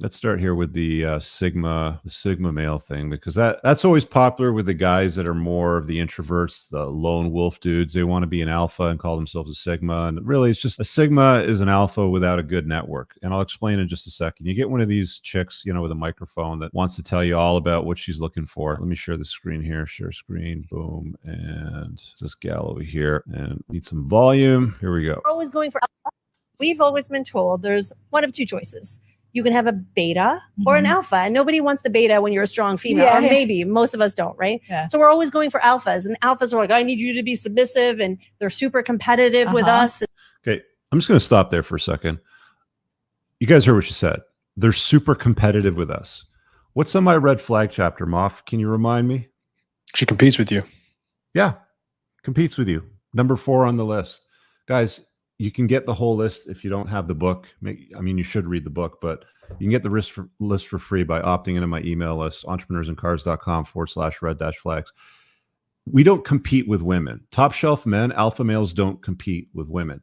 Let's start here with the Sigma male thing, because that's always popular with the guys that are more of the introverts, the lone wolf dudes. They want to be an alpha and call themselves a Sigma. And really, it's just a Sigma is an alpha without a good network. And I'll explain in just a second. You get one of these chicks, with a microphone that wants to tell you all about what she's looking for. Let me share the screen here. Share screen. Boom. And this gal over here. And need some volume. Here we go. We're always going for alpha. We've always been told there's one of two choices. You can have a beta or an alpha, and nobody wants the beta when you're a strong female, or maybe most of us don't, right? Yeah. So we're always going for alphas, and alphas are like, I need you to be submissive, and they're super competitive with us. Okay, I'm just going to stop there for a second. You guys heard what she said. They're super competitive with us. What's on my red flag chapter, Moff? Can you remind me? She competes with you. Yeah, competes with you. Number 4 on the list. Guys, you can get the whole list if you don't have the book. I mean, you should read the book, but you can get the list for free by opting into my email list, entrepreneursandcars.com/red-flags. We don't compete with women. Top shelf men, alpha males don't compete with women.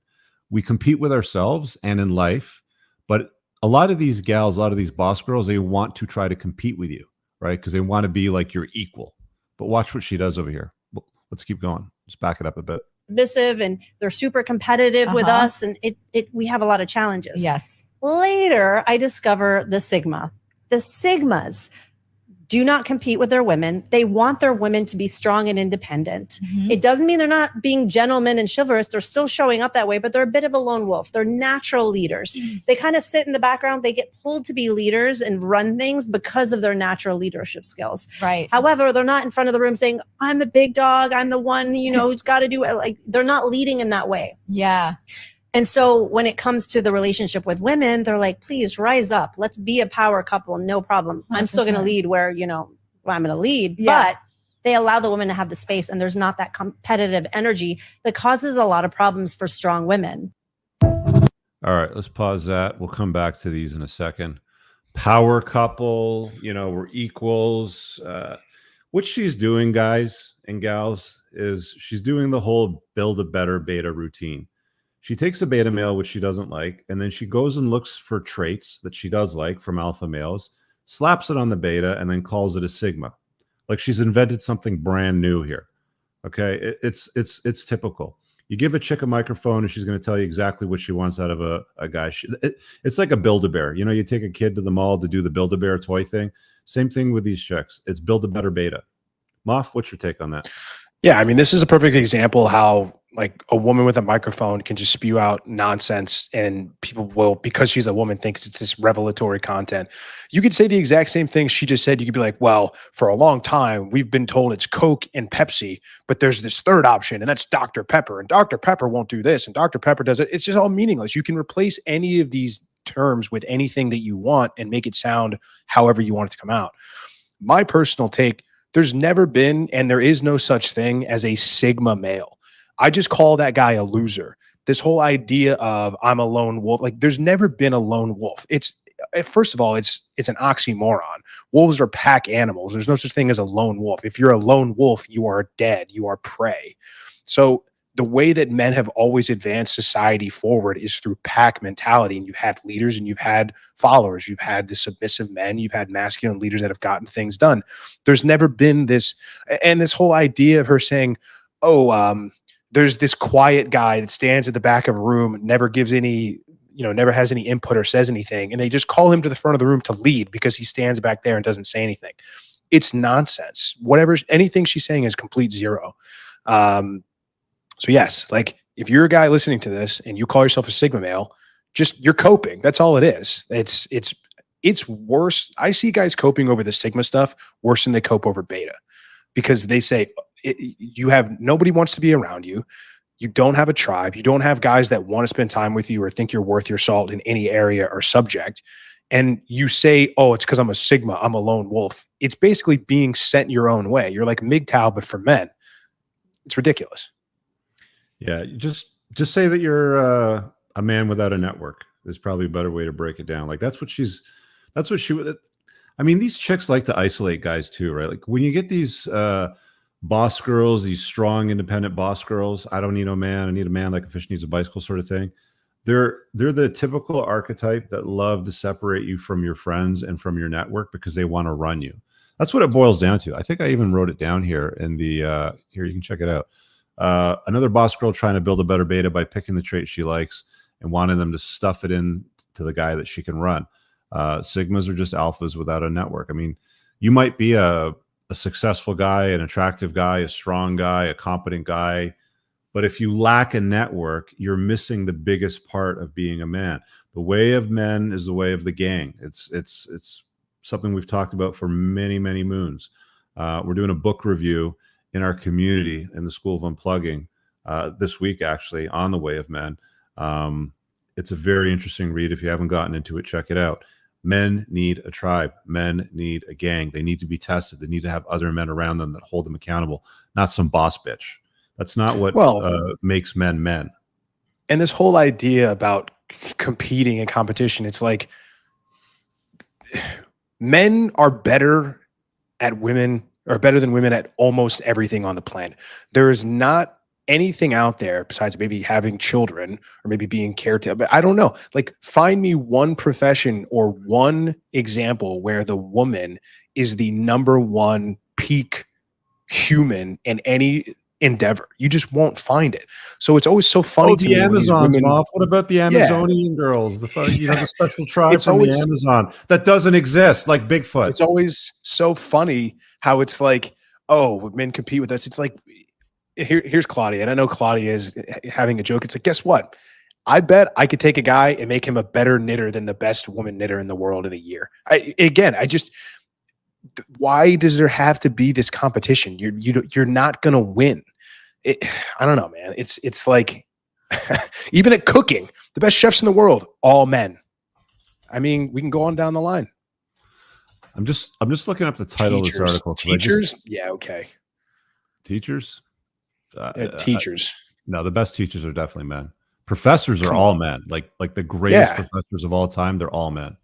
We compete with ourselves and in life, but a lot of these gals, a lot of these boss girls, they want to try to compete with you, right? Because they want to be like your equal. But watch what she does over here. Let's keep going. Let's back it up a bit. Submissive, and they're super competitive with us, and we have a lot of challenges. Yes. Later, I discover the Sigma. The Sigmas do not compete with their women. They want their women to be strong and independent. It doesn't mean they're not being gentlemen and chivalrous. They're still showing up that way, but they're a bit of a lone wolf. They're natural leaders. They kind of sit in the background. They get pulled to be leaders and run things because of their natural leadership skills. Right. However, they're not in front of the room saying, I'm the big dog. I'm the one, who's got to do it. Like, they're not leading in that way. Yeah. And so when it comes to the relationship with women, they're like, please rise up. Let's be a power couple. No problem. 100%. I'm still going to lead where, I'm going to lead. Yeah. But they allow the woman to have the space, and there's not that competitive energy that causes a lot of problems for strong women. All right, let's pause that. We'll come back to these in a second. Power couple, we're equals. What she's doing, guys and gals, is she's doing the whole build a better beta routine. She takes a beta male, which she doesn't like, and then she goes and looks for traits that she does like from alpha males, slaps it on the beta, and then calls it a Sigma. Like she's invented something brand new here. Okay, it's typical. You give a chick a microphone, and she's going to tell you exactly what she wants out of a guy. It's like a Build-A-Bear. You take a kid to the mall to do the Build-A-Bear toy thing. Same thing with these chicks. It's build a better beta. Moff, what's your take on that? Yeah, I mean, this is a perfect example how like a woman with a microphone can just spew out nonsense, and people will, because she's a woman, thinks it's this revelatory content. You could say the exact same thing she just said. You could be like, well, for a long time, we've been told it's Coke and Pepsi, but there's this third option, and that's Dr. Pepper, and Dr. Pepper won't do this, and Dr. Pepper does it. It's just all meaningless. You can replace any of these terms with anything that you want and make it sound however you want it to come out. My personal take, there's never been, and there is no such thing as a Sigma male. I just call that guy a loser. This whole idea of I'm a lone wolf, like there's never been a lone wolf. First of all, it's an oxymoron. Wolves are pack animals. There's no such thing as a lone wolf. If you're a lone wolf, you are dead. You are prey. So the way that men have always advanced society forward is through pack mentality. And you've had leaders and you've had followers. You've had the submissive men. You've had masculine leaders that have gotten things done. There's never been this, and this whole idea of her saying, there's this quiet guy that stands at the back of a room, never gives any, never has any input or says anything. And they just call him to the front of the room to lead because he stands back there and doesn't say anything. It's nonsense. Anything she's saying is complete zero. So yes, like if you're a guy listening to this and you call yourself a Sigma male, you're coping. That's all it is. It's worse. I see guys coping over the Sigma stuff worse than they cope over beta, because they say nobody wants to be around you. You don't have a tribe. You don't have guys that want to spend time with you or think you're worth your salt in any area or subject. And you say, oh, it's because I'm a Sigma, I'm a lone wolf. It's basically being sent your own way. You're like MGTOW, but for men. It's ridiculous. Yeah, just say that you're a man without a network is probably a better way to break it down. Like that's what she would. I mean, these chicks like to isolate guys too, right? Like when you get these boss girls, these strong, independent boss girls, I don't need no man, I need a man like a fish needs a bicycle sort of thing. they're the typical archetype that love to separate you from your friends and from your network because they want to run you. That's what it boils down to. I think I even wrote it down here in the here, you can check it out. Another boss girl trying to build a better beta by picking the traits she likes and wanting them to stuff it in to the guy that she can run. Sigmas are just alphas without a network. I mean, you might be a successful guy, an attractive guy, a strong guy, a competent guy, but if you lack a network, you're missing the biggest part of being a man. The way of men is the way of the gang. It's something we've talked about for many, many moons. We're doing a book review in our community in the School of Unplugging this week, actually, on the way of men. It's a very interesting read. If you haven't gotten into it, check it out. Men need a tribe. Men need a gang. They need to be tested. They need to have other men around them that hold them accountable, not some boss bitch. That's not what makes men men. And this whole idea about competing and competition, it's like men are better at women, or better than women at almost everything on the planet. There is not anything out there besides maybe having children or maybe being caretaker. But I don't know. Like, find me one profession or one example where the woman is the #1 peak human in any endeavor. You just won't find it. So it's always so funny to the me when these Amazons, women, Moff. What about the Amazonian girls? The the special tribe It's from always- the Amazon that doesn't exist, like Bigfoot. it's always so funny how it's like, oh, men compete with us. It's like, here's Claudia, and I know Claudia is having a joke. It's like, guess what? I bet I could take a guy and make him a better knitter than the best woman knitter in the world in a year. Why does there have to be this competition? You're not gonna win. I don't know, man. It's like even at cooking, the best chefs in the world, all men. I mean, we can go on down the line. I'm just looking up the title of this article. Teachers, yeah, okay. Teachers, teachers. No, the best teachers are definitely men. Professors are all men. Like the greatest professors of all time, they're all men.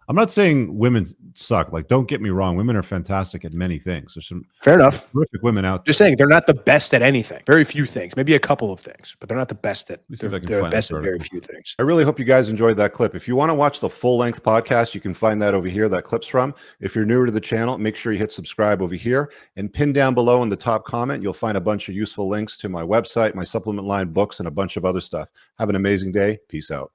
I'm not saying women suck. Like, don't get me wrong. Women are fantastic at many things. There's some fair enough, terrific women out there. Just saying they're not the best at anything. Very few things, maybe a couple of things, but they're not the best at. They're best at very few things. I really hope you guys enjoyed that clip. If you want to watch the full-length podcast, you can find that over here. That clip's from. If you're newer to the channel, make sure you hit subscribe over here and pin down below in the top comment. You'll find a bunch of useful links to my website, my supplement line, books, and a bunch of other stuff. Have an amazing day. Peace out.